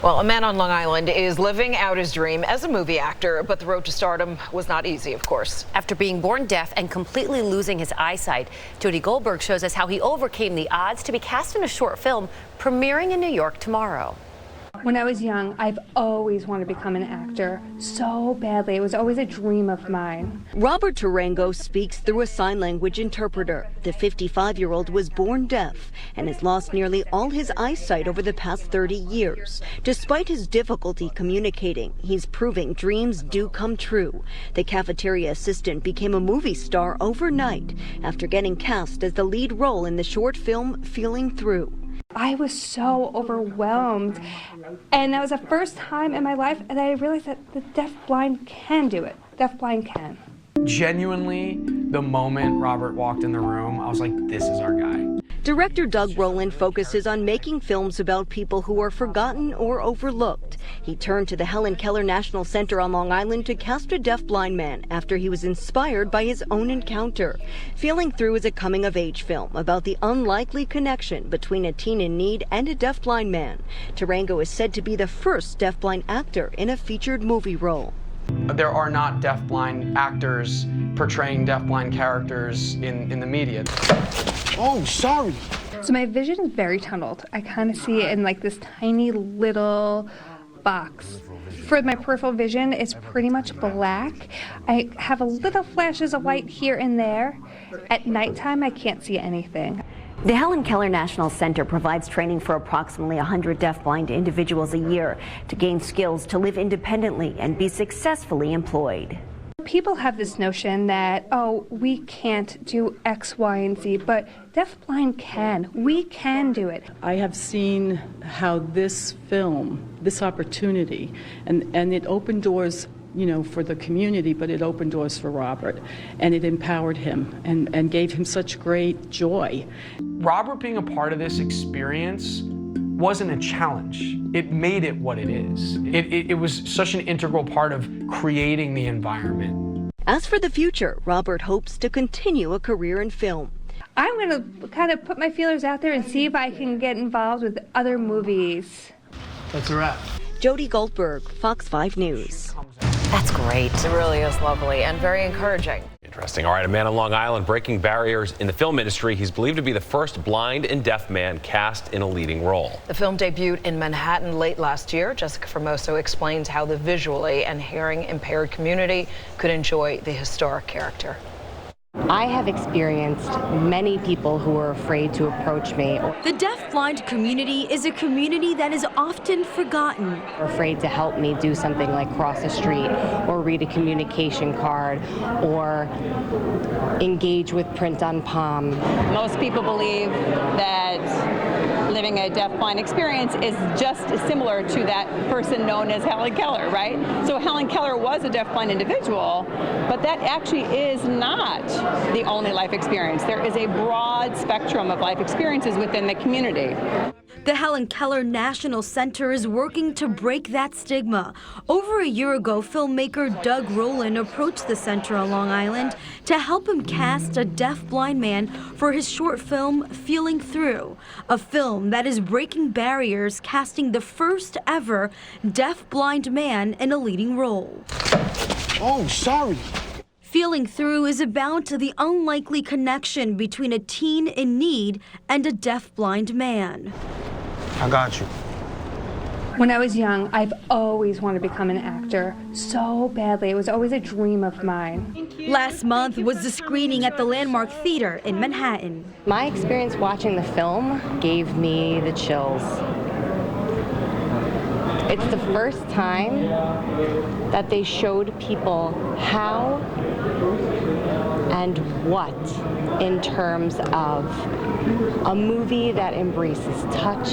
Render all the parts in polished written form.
Well, a man on Long Island is living out his dream as a movie actor, but the road to stardom was not easy, of course. After being born deaf and completely losing his eyesight, Jody Goldberg shows us how he overcame the odds to be cast in a short film premiering in New York tomorrow. When I was young, I've always wanted to become an actor so badly. It was always a dream of mine. Robert Tarango speaks through a sign language interpreter. The 55-year-old was born deaf and has lost nearly all his eyesight over the past 30 years. Despite his difficulty communicating, he's proving dreams do come true. The cafeteria assistant became a movie star overnight after getting cast as the lead role in the short film Feeling Through. I was so overwhelmed, and that was the first time in my life that I realized that the deaf-blind can do it. Deaf-blind can. Genuinely, the moment Robert walked in the room, I was like, this is our guy. Director Doug Rowland focuses on making films about people who are forgotten or overlooked. He turned to the Helen Keller National Center on Long Island to cast a deaf-blind man after he was inspired by his own encounter. Feeling Through is a coming-of-age film about the unlikely connection between a teen in need and a deaf-blind man. Tarango is said to be the first deaf-blind actor in a featured movie role. There are not deaf-blind actors portraying deaf-blind characters in the media. Oh, sorry. So my vision is very tunneled. I kind of see it in like this tiny little box. For my peripheral vision, it's pretty much black. I have a little flashes of light here and there. At nighttime, I can't see anything. The Helen Keller National Center provides training for approximately 100 deaf-blind individuals a year to gain skills to live independently and be successfully employed. People have this notion that, oh, we can't do X, Y, and Z, but deaf-blind can. We can do it. I have seen how this film, this opportunity, and it opened doors, you know, for the community, but it opened doors for Robert, and it empowered him and gave him such great joy. Robert being a part of this experience wasn't a challenge. It made it what it is. It was such an integral part of creating the environment. As for the future, Robert hopes to continue a career in film. I'm going to kind of put my feelers out there and see if I can get involved with other movies. That's a wrap. Jody Goldberg, Fox 5 News. That's great. It really is lovely and very encouraging. Interesting. All right, a man on Long Island breaking barriers in the film industry. He's believed to be the first blind and deaf man cast in a leading role. The film debuted in Manhattan late last year. Jessica Formoso explains how the visually and hearing impaired community could enjoy the historic character. I have experienced many people who are afraid to approach me. The deaf-blind community is a community that is often forgotten. Or afraid to help me do something like cross a street or read a communication card or engage with print on palm. Most people believe that living a deaf-blind experience is just similar to that person known as Helen Keller, right? So Helen Keller was a deaf-blind individual, but that actually is not the only life experience. There is a broad spectrum of life experiences within the community. The Helen Keller National Center is working to break that stigma. Over a year ago, filmmaker Doug Rowland approached the center on Long Island to help him cast a deaf-blind man for his short film, Feeling Through, a film that is breaking barriers, casting the first ever deaf-blind man in a leading role. Oh, sorry. Feeling Through is about the unlikely connection between a teen in need and a deaf-blind man. I got you. When I was young, I've always wanted to become an actor so badly. It was always a dream of mine. Last month was the screening at the Landmark Theater in Manhattan. My experience watching the film gave me the chills. It's the first time that they showed people how and what in terms of a movie that embraces touch.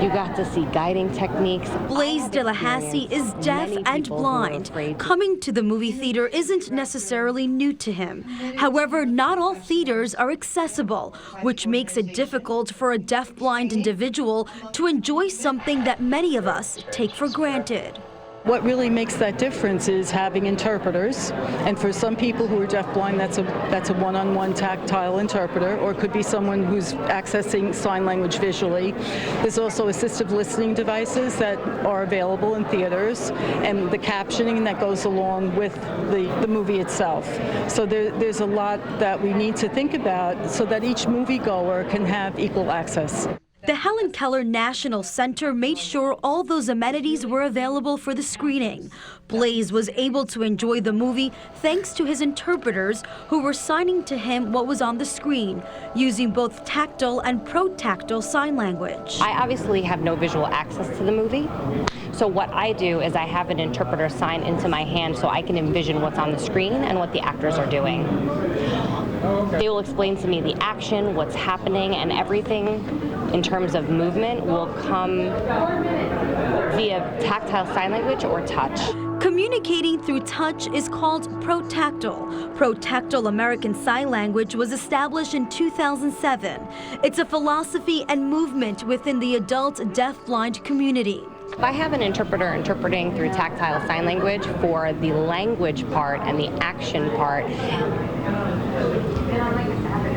You got to see guiding techniques. Blaze Delahassee is deaf and blind. Coming to the movie theater isn't necessarily new to him. However, not all theaters are accessible, which makes it difficult for a deaf-blind individual to enjoy something that many of us take for granted. What really makes that difference is having interpreters, and for some people who are deafblind, that's a one-on-one tactile interpreter, or it could be someone who's accessing sign language visually. There's also assistive listening devices that are available in theaters, and the captioning that goes along with the movie itself. So there's a lot that we need to think about so that each moviegoer can have equal access. The Helen Keller National Center made sure all those amenities were available for the screening. Blaze was able to enjoy the movie thanks to his interpreters who were signing to him what was on the screen, using both tactile and protactile sign language. I obviously have no visual access to the movie, so what I do is I have an interpreter sign into my hand so I can envision what's on the screen and what the actors are doing. They will explain to me the action, what's happening, and everything in terms of movement will come via tactile sign language or touch. Communicating through touch is called protactile. Protactile American Sign Language was established in 2007. It's a philosophy and movement within the adult deafblind community. If I have an interpreter interpreting through tactile sign language for the language part and the action part,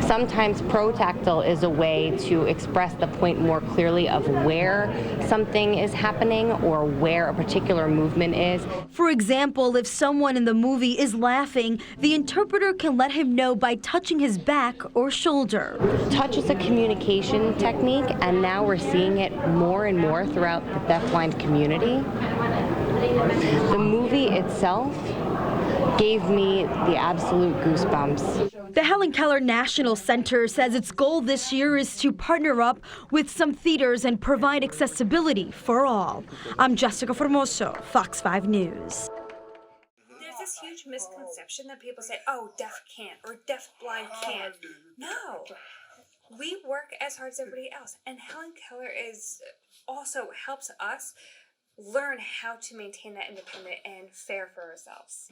sometimes protactile is a way to express the point more clearly of where something is happening or where a particular movement is. For example, if someone in the movie is laughing, the interpreter can let him know by touching his back or shoulder. Touch is a communication technique, and now we're seeing it more and more throughout the deafblind community. The movie itself gave me the absolute goosebumps. The Helen Keller National Center says its goal this year is to partner up with some theaters and provide accessibility for all. I'm Jessica Formoso, Fox 5 News. There's this huge misconception that people say, oh, deaf can't or deafblind can't. No. We work as hard as everybody else. And Helen Keller also helps us learn how to maintain that independent and fair for ourselves.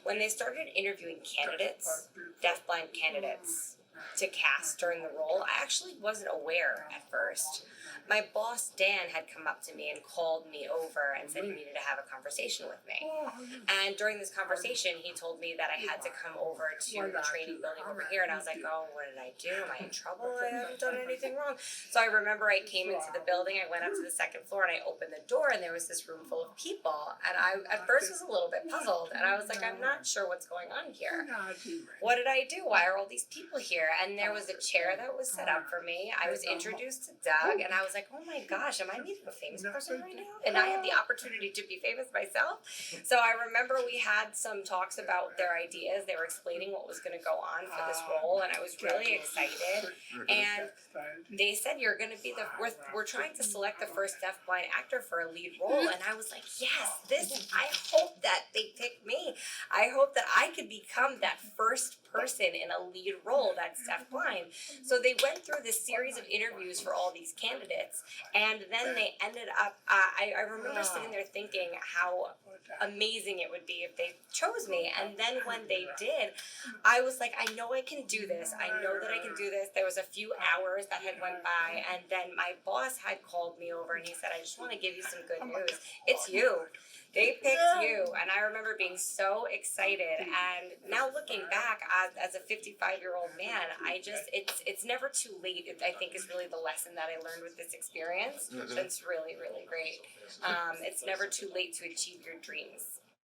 When they started interviewing candidates, deafblind candidates, to cast during the role, I actually wasn't aware at first. My boss, Dan, had come up to me and called me over and said he needed to have a conversation with me. And during this conversation, he told me that I had to come over to the training building over here, and I was like, oh, what did I do? Am I in trouble? I haven't done anything wrong. So I remember I came into the building, I went up to the second floor, and I opened the door, and there was this room full of people. And I, at first, was a little bit puzzled, and I was like, I'm not sure what's going on here. What did I do? Why are all these people here? And there was a chair that was set up for me. I was introduced to Doug, and I was like, oh my gosh, am I meeting a famous person right now? And I had the opportunity to be famous myself. So I remember we had some talks about their ideas. They were explaining what was going to go on for this role, and I was really excited. And they said, you're going to be we're trying to select the first deafblind actor for a lead role. And I was like, yes, I hope that they pick me. I hope that I could become that first person in a lead role that's deafblind. So they went through this series of interviews for all these candidates, and then they ended up, I remember sitting there thinking how amazing it would be if they chose me. And then when they did, I was like, I know I can do this. I know that I can do this. There was a few hours that had went by, and then my boss had called me over and he said, I just want to give you some good news. It's you. They picked you, and I remember being so excited. And now looking back as a 55-year-old man, it's never too late. I think is really the lesson that I learned with this experience. That's really, really great. It's never too late to achieve your dreams.